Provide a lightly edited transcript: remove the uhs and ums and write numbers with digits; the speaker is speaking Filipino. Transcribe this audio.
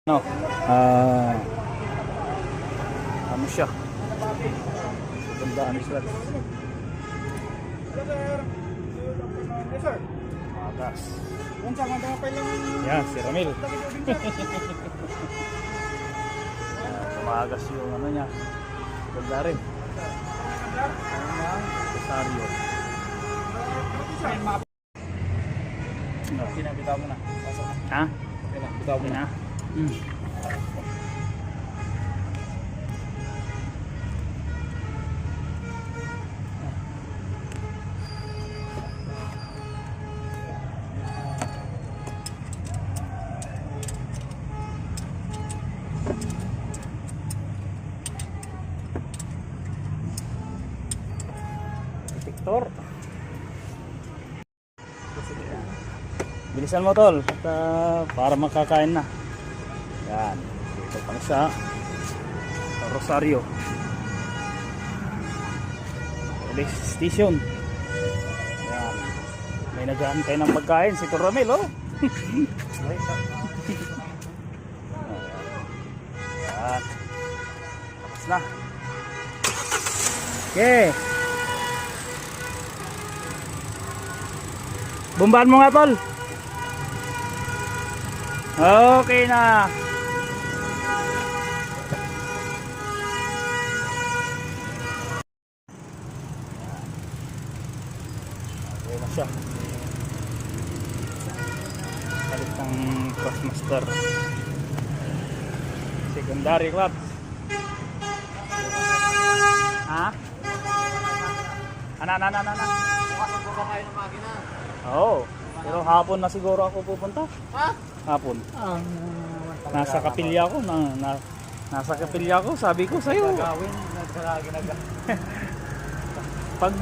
No. Ano siya? Gandaan sila. Yes, sir. Magas. Kung saan ka pa lang. Yan, si Ramil. Tumagas yung ano niya. Ganda rin. Rosario. Pinabitaw mo na. Ha? Bitaw mo na. Victor. Bilisan mo tol at, para makakain na. Yan. Ito pang sa Rosario Police Station. Yan. May nag-aantay ng pagkain si Ramil, oh. Yan. Tapos na. Okay. Bumbaan mo nga tol. Okay na. Okay na siya. Kalit ng Crossmaster secondary clutch. Ha? Ana. Bukas po ba kayo ng makina? Oo. Pero hapon na siguro ako pupunta. Ha? Hapon. Nasa kapilya ko nasa kapilya ko, sabi ko sa'yo. Gagawin, ginagawa. Pag